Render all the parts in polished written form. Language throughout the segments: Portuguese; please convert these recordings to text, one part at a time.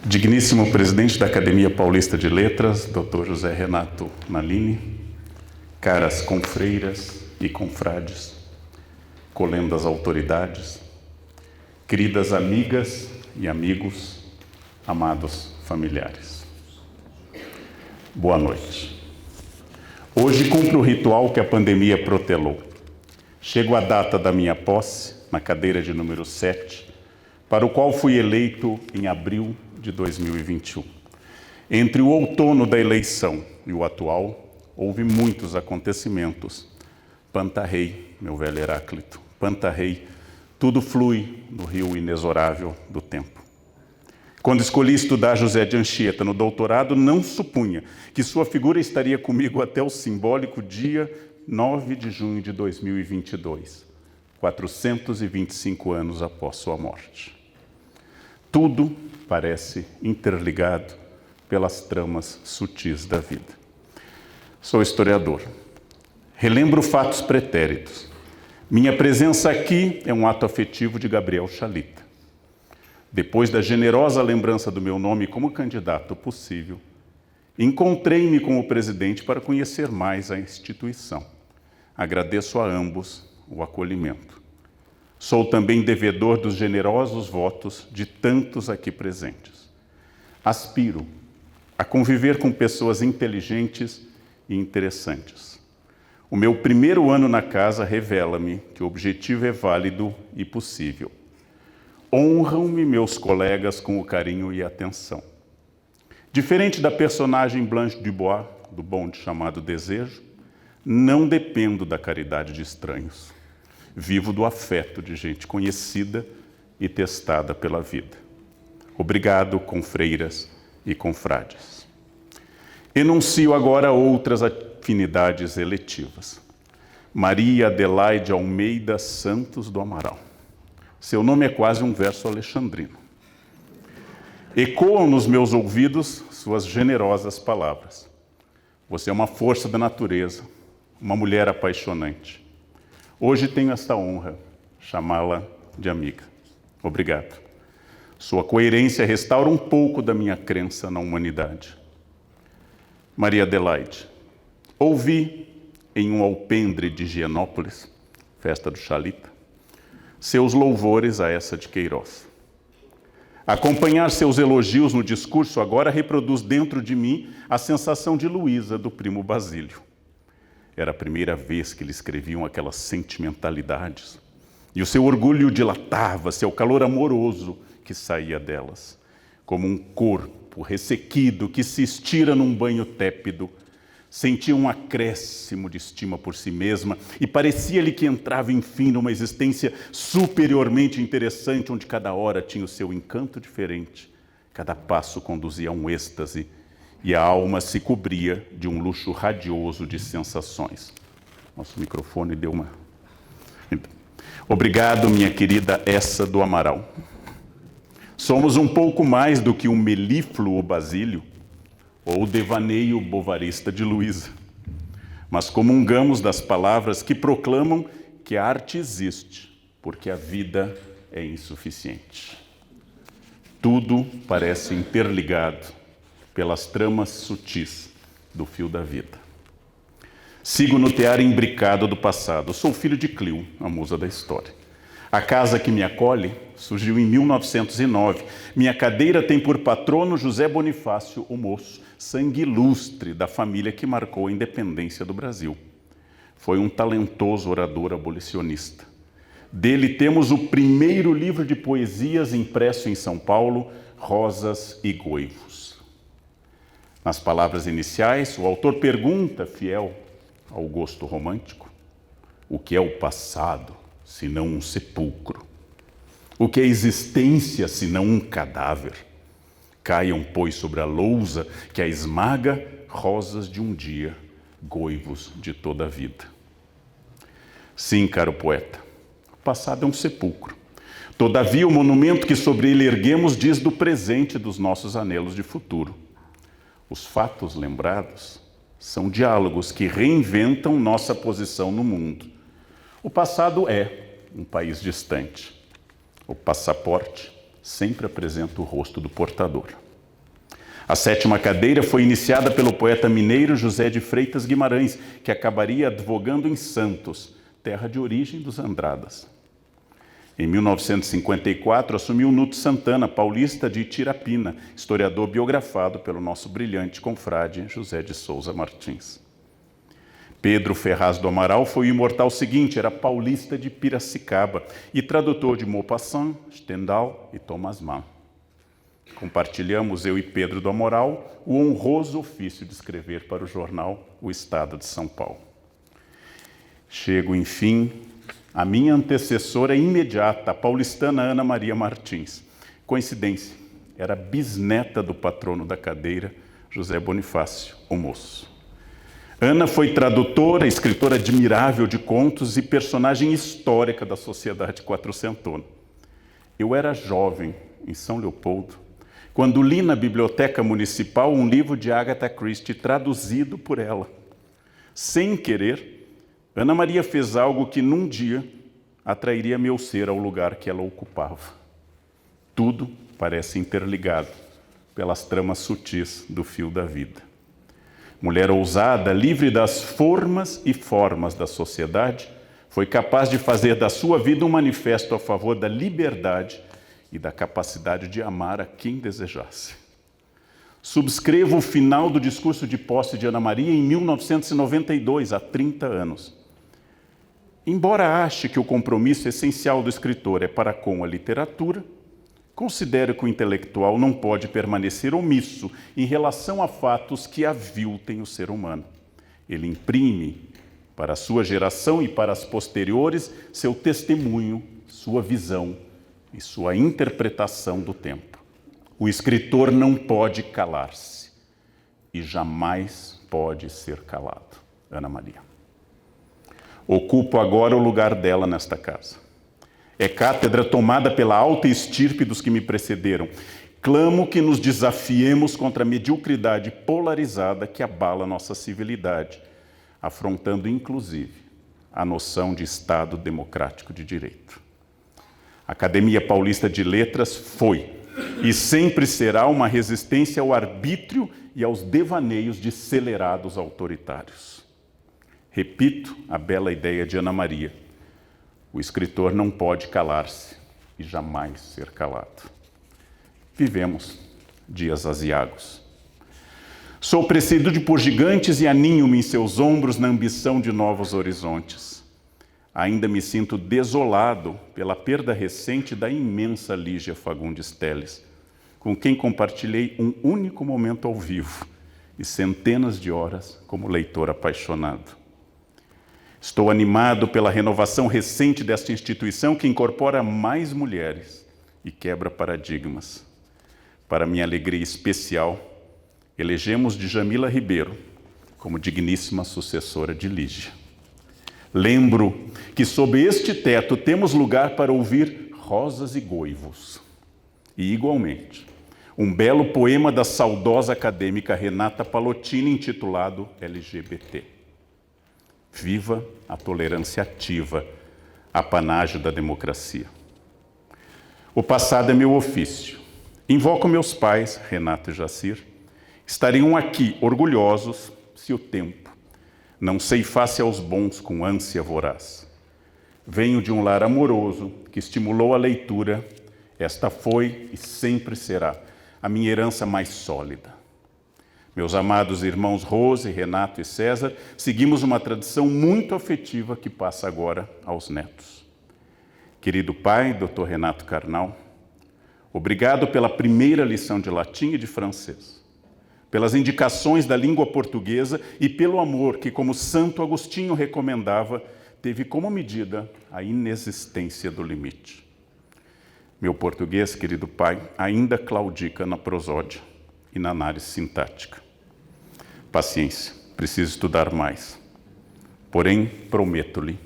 Digníssimo presidente da Academia Paulista de Letras, Dr. José Renato Nalini, caras confreiras e confrades, colendas autoridades, queridas amigas e amigos, amados familiares. Boa noite. Hoje cumpro o ritual que a pandemia protelou. Chego à data da minha posse, na cadeira de número 7, para o qual fui eleito em abril de 2021. Entre o outono da eleição e o atual, houve muitos acontecimentos. Pantarrei, meu velho Heráclito, pantarrei, tudo flui no rio inexorável do tempo. Quando escolhi estudar José de Anchieta no doutorado, não supunha que sua figura estaria comigo até o simbólico dia 9 de junho de 2022, 425 anos após sua morte. Tudo parece interligado pelas tramas sutis da vida. Sou historiador. Relembro fatos pretéritos. Minha presença aqui é um ato afetivo de Gabriel Chalita. Depois da generosa lembrança do meu nome como candidato possível, encontrei-me com o presidente para conhecer mais a instituição. Agradeço a ambos o acolhimento. Sou também devedor dos generosos votos de tantos aqui presentes. Aspiro a conviver com pessoas inteligentes e interessantes. O meu primeiro ano na casa revela-me que o objetivo é válido e possível. Honram-me meus colegas com o carinho e atenção. Diferente da personagem Blanche Dubois, do bonde chamado Desejo, não dependo da caridade de estranhos. Vivo do afeto de gente conhecida e testada pela vida. Obrigado, confreiras e confrades. Enuncio agora outras afinidades eletivas. Maria Adelaide Almeida Santos do Amaral. Seu nome é quase um verso alexandrino. Ecoam nos meus ouvidos suas generosas palavras. Você é uma força da natureza, uma mulher apaixonante. Hoje tenho esta honra, chamá-la de amiga. Obrigado. Sua coerência restaura um pouco da minha crença na humanidade. Maria Adelaide, ouvi em um alpendre de Higienópolis, festa do Chalita, seus louvores a essa de Queiroz. Acompanhar seus elogios no discurso agora reproduz dentro de mim a sensação de Luísa, do primo Basílio. Era a primeira vez que lhe escreviam aquelas sentimentalidades. E o seu orgulho dilatava-se ao calor amoroso que saía delas, como um corpo ressequido que se estira num banho tépido. Sentia um acréscimo de estima por si mesma e parecia-lhe que entrava, enfim, numa existência superiormente interessante, onde cada hora tinha o seu encanto diferente, cada passo conduzia a um êxtase, e a alma se cobria de um luxo radioso de sensações. Nosso microfone deu uma... Obrigado, minha querida Essa do Amaral. Somos um pouco mais do que um melífluo Basílio ou o devaneio bovarista de Luísa, mas comungamos das palavras que proclamam que a arte existe, porque a vida é insuficiente. Tudo parece interligado pelas tramas sutis do fio da vida. Sigo no tear imbricado do passado. Sou filho de Clio, a musa da história. A casa que me acolhe surgiu em 1909. Minha cadeira tem por patrono José Bonifácio, o Moço, sangue ilustre da família que marcou a independência do Brasil. Foi um talentoso orador abolicionista. Dele temos o primeiro livro de poesias impresso em São Paulo, Rosas e Goivos. Nas palavras iniciais, o autor pergunta, fiel ao gosto romântico, o que é o passado, senão um sepulcro? O que é existência, senão um cadáver? Caiam, pois, sobre a lousa que a esmaga, rosas de um dia, goivos de toda a vida. Sim, caro poeta, o passado é um sepulcro. Todavia, o monumento que sobre ele erguemos diz do presente e dos nossos anelos de futuro. Os fatos lembrados são diálogos que reinventam nossa posição no mundo. O passado é um país distante. O passaporte sempre apresenta o rosto do portador. A 7ª cadeira foi iniciada pelo poeta mineiro José de Freitas Guimarães, que acabaria advogando em Santos, terra de origem dos Andradas. Em 1954, assumiu Nuto Santana, paulista de Tirapina, historiador biografado pelo nosso brilhante confrade José de Souza Martins. Pedro Ferraz do Amaral foi o imortal seguinte, era paulista de Piracicaba e tradutor de Maupassant, Stendhal e Thomas Mann. Compartilhamos, eu e Pedro do Amaral, o honroso ofício de escrever para o jornal O Estado de São Paulo. Chego, enfim, à minha antecessora imediata, a paulistana Ana Maria Martins. Coincidência, era bisneta do patrono da cadeira, José Bonifácio, o Moço. Ana foi tradutora, escritora admirável de contos e personagem histórica da sociedade quatrocentona. Eu era jovem, em São Leopoldo, quando li na biblioteca municipal um livro de Agatha Christie traduzido por ela. Sem querer, Ana Maria fez algo que num dia atrairia meu ser ao lugar que ela ocupava. Tudo parece interligado pelas tramas sutis do fio da vida. Mulher ousada, livre das formas e formas da sociedade, foi capaz de fazer da sua vida um manifesto a favor da liberdade e da capacidade de amar a quem desejasse. Subscrevo o final do discurso de posse de Ana Maria em 1992, há 30 anos. Embora ache que o compromisso essencial do escritor é para com a literatura, considero que o intelectual não pode permanecer omisso em relação a fatos que aviltem o ser humano. Ele imprime para a sua geração e para as posteriores seu testemunho, sua visão e sua interpretação do tempo. O escritor não pode calar-se e jamais pode ser calado. Ana Maria. Ocupo agora o lugar dela nesta casa. É cátedra tomada pela alta estirpe dos que me precederam. Clamo que nos desafiemos contra a mediocridade polarizada que abala nossa civilidade, afrontando, inclusive, a noção de Estado democrático de direito. A Academia Paulista de Letras foi e sempre será uma resistência ao arbítrio e aos devaneios de celerados autoritários. Repito a bela ideia de Ana Maria. O escritor não pode calar-se e jamais ser calado. Vivemos dias aziagos. Sou precedido por gigantes e aninho-me em seus ombros na ambição de novos horizontes. Ainda me sinto desolado pela perda recente da imensa Lígia Fagundes Telles, com quem compartilhei um único momento ao vivo e centenas de horas como leitor apaixonado. Estou animado pela renovação recente desta instituição que incorpora mais mulheres e quebra paradigmas. Para minha alegria especial, elegemos Djamila Ribeiro como digníssima sucessora de Lígia. Lembro que sob este teto temos lugar para ouvir rosas e goivos. E, igualmente, um belo poema da saudosa acadêmica Renata Palottini intitulado LGBT. Viva a tolerância ativa, apanágio da democracia. O passado é meu ofício. Invoco meus pais, Renato e Jacir, estariam aqui orgulhosos se o tempo não ceifasse aos bons com ânsia voraz. Venho de um lar amoroso que estimulou a leitura. Esta foi e sempre será a minha herança mais sólida. Meus amados irmãos Rose, Renato e César, seguimos uma tradição muito afetiva que passa agora aos netos. Querido pai, Dr. Renato Carnal, obrigado pela primeira lição de latim e de francês, pelas indicações da língua portuguesa e pelo amor que, como Santo Agostinho recomendava, teve como medida a inexistência do limite. Meu português, querido pai, ainda claudica na prosódia e na análise sintática. Paciência, preciso estudar mais. Porém, prometo-lhe,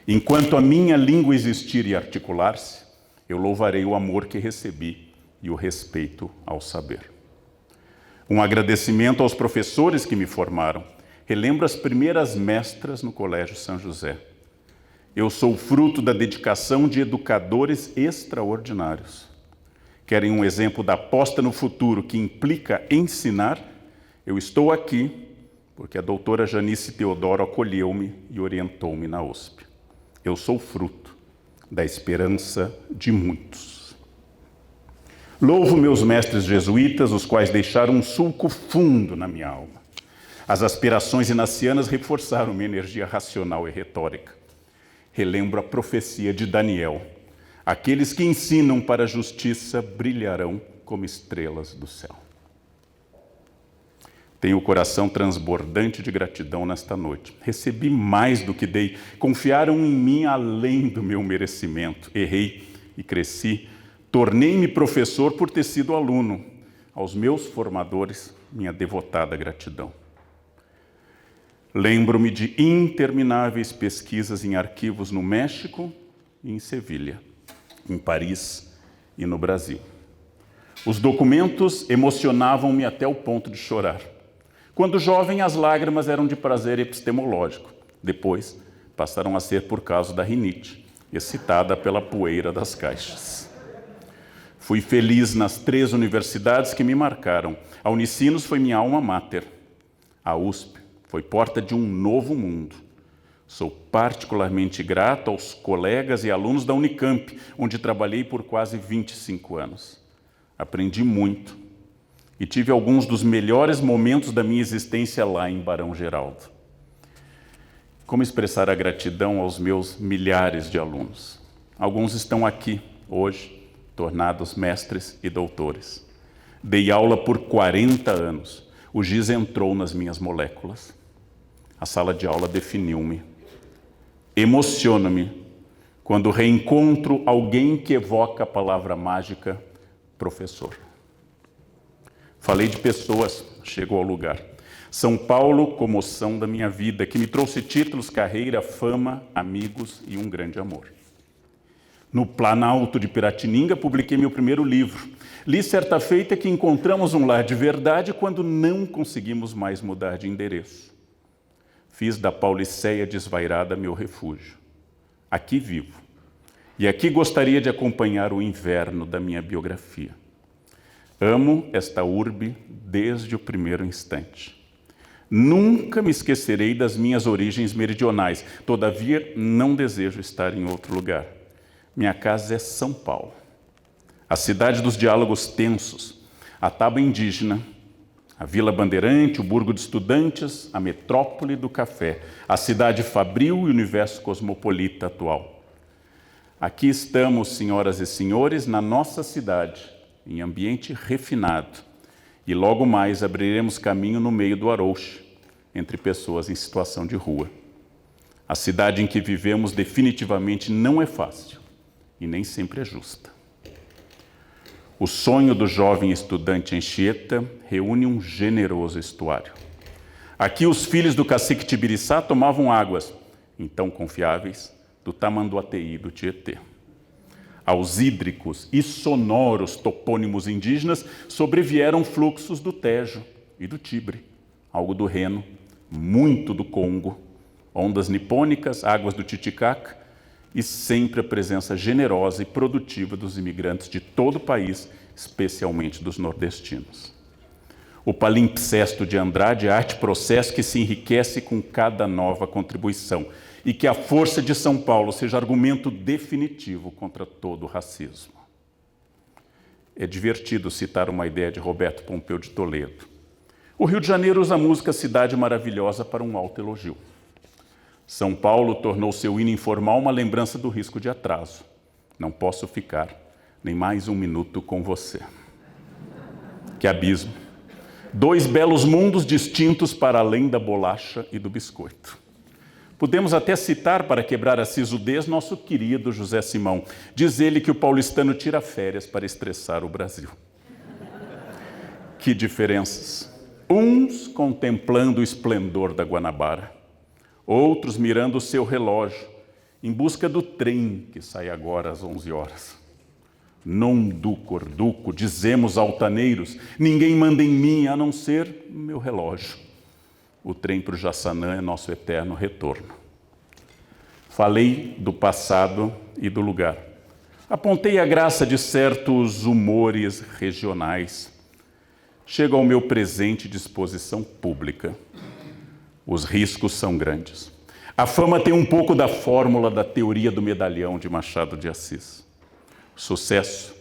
enquanto a minha língua existir e articular-se, eu louvarei o amor que recebi e o respeito ao saber. Um agradecimento aos professores que me formaram. Relembro as primeiras mestras no Colégio São José. Eu sou fruto da dedicação de educadores extraordinários. Querem um exemplo da aposta no futuro que implica ensinar? Eu estou aqui porque a doutora Janice Teodoro acolheu-me e orientou-me na USP. Eu sou fruto da esperança de muitos. Louvo meus mestres jesuítas, os quais deixaram um sulco fundo na minha alma. As aspirações inacianas reforçaram minha energia racional e retórica. Relembro a profecia de Daniel. Aqueles que ensinam para a justiça brilharão como estrelas do céu. Tenho o coração transbordante de gratidão nesta noite. Recebi mais do que dei. Confiaram em mim além do meu merecimento. Errei e cresci. Tornei-me professor por ter sido aluno. Aos meus formadores, minha devotada gratidão. Lembro-me de intermináveis pesquisas em arquivos no México e em Sevilha, em Paris e no Brasil. Os documentos emocionavam-me até o ponto de chorar. Quando jovem, as lágrimas eram de prazer epistemológico. Depois, passaram a ser por causa da rinite, excitada pela poeira das caixas. Fui feliz nas 3 universidades que me marcaram. A Unicinos foi minha alma mater. A USP foi porta de um novo mundo. Sou particularmente grato aos colegas e alunos da Unicamp, onde trabalhei por quase 25 anos. Aprendi muito e tive alguns dos melhores momentos da minha existência lá em Barão Geraldo. Como expressar a gratidão aos meus milhares de alunos? Alguns estão aqui hoje, tornados mestres e doutores. Dei aula por 40 anos. O giz entrou nas minhas moléculas. A sala de aula definiu-me. Emociono-me quando reencontro alguém que evoca a palavra mágica, professor. Falei de pessoas, chego ao lugar. São Paulo, comoção da minha vida, que me trouxe títulos, carreira, fama, amigos e um grande amor. No Planalto de Piratininga, publiquei meu primeiro livro. Li certa feita que encontramos um lar de verdade quando não conseguimos mais mudar de endereço. Fiz da Pauliceia desvairada meu refúgio. Aqui vivo. E aqui gostaria de acompanhar o inverno da minha biografia. Amo esta urbe desde o primeiro instante. Nunca me esquecerei das minhas origens meridionais. Todavia, não desejo estar em outro lugar. Minha casa é São Paulo. A cidade dos diálogos tensos, a tábua indígena, a Vila Bandeirante, o Burgo de Estudantes, a metrópole do café, a cidade fabril e o universo cosmopolita atual. Aqui estamos, senhoras e senhores, na nossa cidade, em ambiente refinado, e logo mais abriremos caminho no meio do Arouche, entre pessoas em situação de rua. A cidade em que vivemos definitivamente não é fácil e nem sempre é justa. O sonho do jovem estudante Anchieta reúne um generoso estuário. Aqui os filhos do cacique Tibiriçá tomavam águas, então confiáveis, do Tamanduateí e do Tietê. Aos hídricos e sonoros topônimos indígenas sobrevieram fluxos do Tejo e do Tibre, algo do Reno, muito do Congo, ondas nipônicas, águas do Titicaca, e sempre a presença generosa e produtiva dos imigrantes de todo o país, especialmente dos nordestinos. O palimpsesto de Andrade é arte-processo que se enriquece com cada nova contribuição e que a força de São Paulo seja argumento definitivo contra todo o racismo. É divertido citar uma ideia de Roberto Pompeu de Toledo. O Rio de Janeiro usa a música Cidade Maravilhosa para um autoelogio. São Paulo tornou seu hino informal uma lembrança do risco de atraso. Não posso ficar nem mais um minuto com você. Que abismo! 2 belos mundos distintos para além da bolacha e do biscoito. Podemos até citar, para quebrar a sisudez, nosso querido José Simão. Diz ele que o paulistano tira férias para estressar o Brasil. Que diferenças! Uns contemplando o esplendor da Guanabara, outros mirando o seu relógio, em busca do trem que sai agora às 11 horas. Non duco, dizemos altaneiros, ninguém manda em mim a não ser meu relógio. O trem para o Jaçanã é nosso eterno retorno. Falei do passado e do lugar. Apontei a graça de certos humores regionais. Chego ao meu presente de exposição pública. Os riscos são grandes. A fama tem um pouco da fórmula da teoria do medalhão de Machado de Assis. Sucesso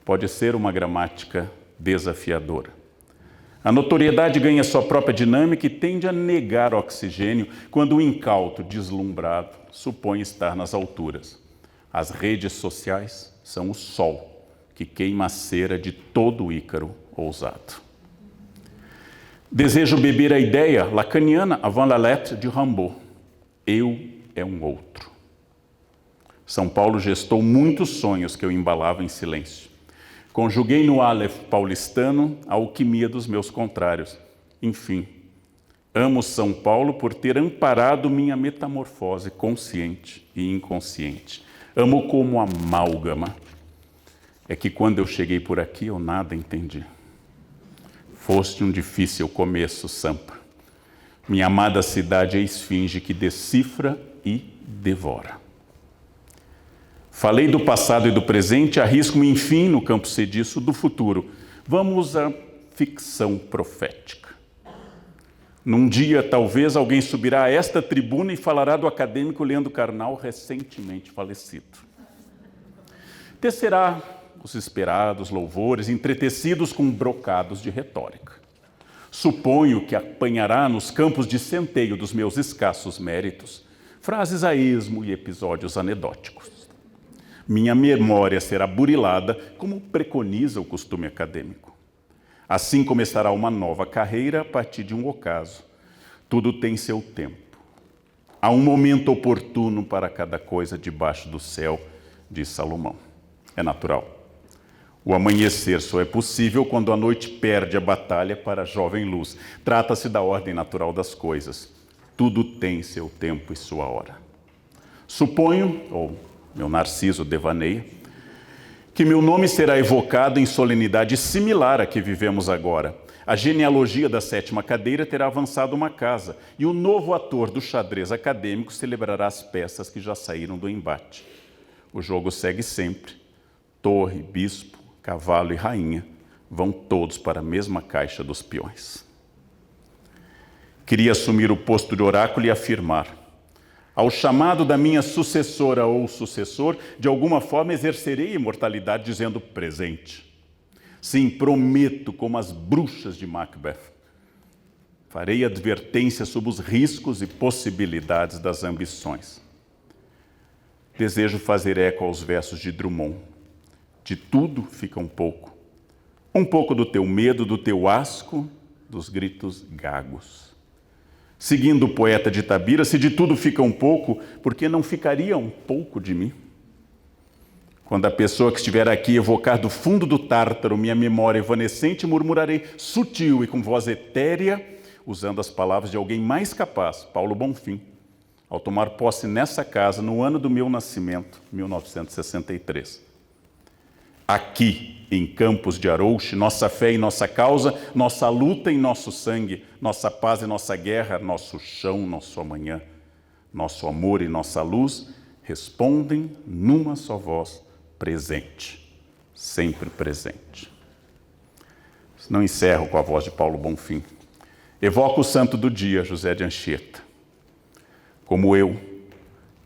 pode ser uma gramática desafiadora. A notoriedade ganha sua própria dinâmica e tende a negar oxigênio quando o incauto, deslumbrado, supõe estar nas alturas. As redes sociais são o sol que queima a cera de todo Ícaro ousado. Desejo beber a ideia lacaniana avant la lettre de Rimbaud. Eu é um outro. São Paulo gestou muitos sonhos que eu embalava em silêncio. Conjuguei no Aleph paulistano a alquimia dos meus contrários. Enfim, amo São Paulo por ter amparado minha metamorfose consciente e inconsciente. Amo como amálgama. É que quando eu cheguei por aqui, eu nada entendi. Foste um difícil começo, Sampa. Minha amada cidade é esfinge que decifra e devora. Falei do passado e do presente, arrisco-me, enfim, no campo sediço do futuro. Vamos à ficção profética. Num dia, talvez, alguém subirá a esta tribuna e falará do acadêmico Leandro Carnal, recentemente falecido. Tecerá os esperados louvores, entretecidos com brocados de retórica. Suponho que apanhará nos campos de centeio dos meus escassos méritos frases a esmo e episódios anedóticos. Minha memória será burilada, como preconiza o costume acadêmico. Assim começará uma nova carreira a partir de um ocaso. Tudo tem seu tempo. Há um momento oportuno para cada coisa debaixo do céu, diz Salomão. É natural. O amanhecer só é possível quando a noite perde a batalha para a jovem luz. Trata-se da ordem natural das coisas. Tudo tem seu tempo e sua hora. Suponho, ou meu Narciso devaneia, que meu nome será evocado em solenidade similar à que vivemos agora. A genealogia da 7ª cadeira terá avançado uma casa e o novo ator do xadrez acadêmico celebrará as peças que já saíram do embate. O jogo segue sempre. Torre, bispo, cavalo e rainha vão todos para a mesma caixa dos peões. Queria assumir o posto de oráculo e afirmar: ao chamado da minha sucessora ou sucessor, de alguma forma exercerei a imortalidade dizendo presente. Sim, prometo, como as bruxas de Macbeth. Farei advertência sobre os riscos e possibilidades das ambições. Desejo fazer eco aos versos de Drummond. De tudo fica um pouco. Um pouco do teu medo, do teu asco, dos gritos gagos. Seguindo o poeta de Itabira, se de tudo fica um pouco, por que não ficaria um pouco de mim? Quando a pessoa que estiver aqui evocar do fundo do tártaro minha memória evanescente, murmurarei sutil e com voz etérea, usando as palavras de alguém mais capaz, Paulo Bonfim, ao tomar posse nessa casa no ano do meu nascimento, 1963. Aqui, em Campos de Arouche, nossa fé e nossa causa, nossa luta e nosso sangue, nossa paz e nossa guerra, nosso chão, nosso amanhã, nosso amor e nossa luz, respondem numa só voz, presente, sempre presente. Não encerro com a voz de Paulo Bonfim. Evoco o santo do dia, José de Anchieta. Como eu,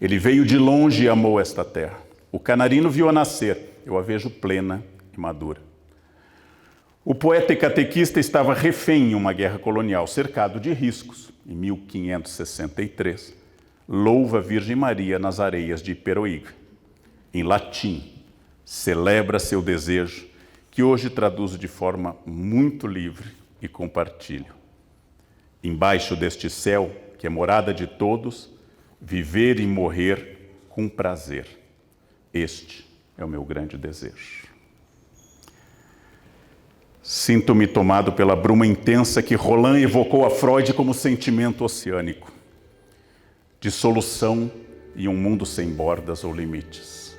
ele veio de longe e amou esta terra. O canarino viu-a nascer, eu a vejo plena e madura. O poeta e catequista estava refém em uma guerra colonial, cercado de riscos. Em 1563, louva a Virgem Maria nas areias de Iperoig. Em latim, celebra seu desejo, que hoje traduzo de forma muito livre e compartilho. Embaixo deste céu, que é morada de todos, viver e morrer com prazer. Este é o meu grande desejo. Sinto-me tomado pela bruma intensa que Roland evocou a Freud como sentimento oceânico. Dissolução e um mundo sem bordas ou limites.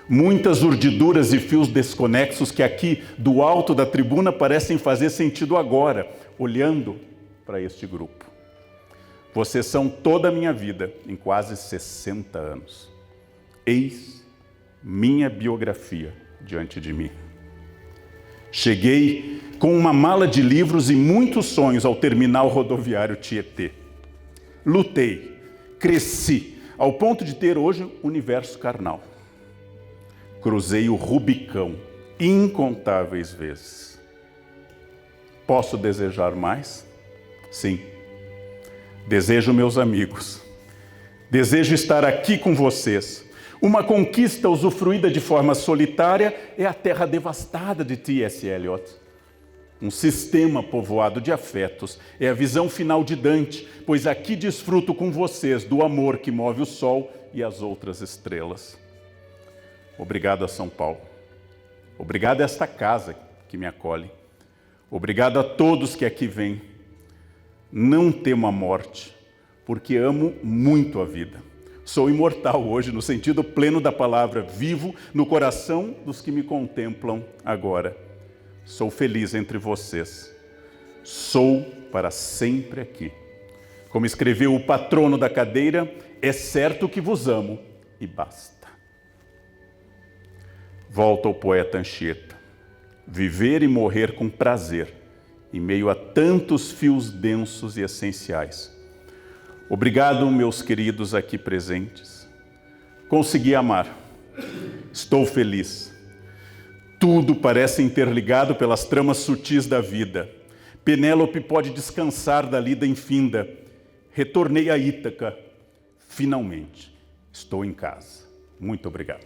Muitas urdiduras e fios desconexos que aqui, do alto da tribuna, parecem fazer sentido agora, olhando para este grupo. Vocês são toda a minha vida, em quase 60 anos. Eis minha biografia diante de mim. Cheguei com uma mala de livros e muitos sonhos ao terminal rodoviário Tietê. Lutei, cresci, ao ponto de ter hoje universo carnal. Cruzei o Rubicão incontáveis vezes. Posso desejar mais? Sim. Desejo meus amigos. Desejo estar aqui com vocês. Uma conquista usufruída de forma solitária é a terra devastada de T.S. Eliot. Um sistema povoado de afetos é a visão final de Dante, pois aqui desfruto com vocês do amor que move o sol e as outras estrelas. Obrigado a São Paulo. Obrigado a esta casa que me acolhe. Obrigado a todos que aqui vêm. Não temo a morte, porque amo muito a vida. Sou imortal hoje, no sentido pleno da palavra, vivo no coração dos que me contemplam agora. Sou feliz entre vocês. Sou para sempre aqui. Como escreveu o patrono da cadeira, é certo que vos amo e basta. Volta ao poeta Anchieta. Viver e morrer com prazer, em meio a tantos fios densos e essenciais. Obrigado, meus queridos aqui presentes. Consegui amar. Estou feliz. Tudo parece interligado pelas tramas sutis da vida. Penélope pode descansar da lida infinda. Retornei a Ítaca. Finalmente, estou em casa. Muito obrigado.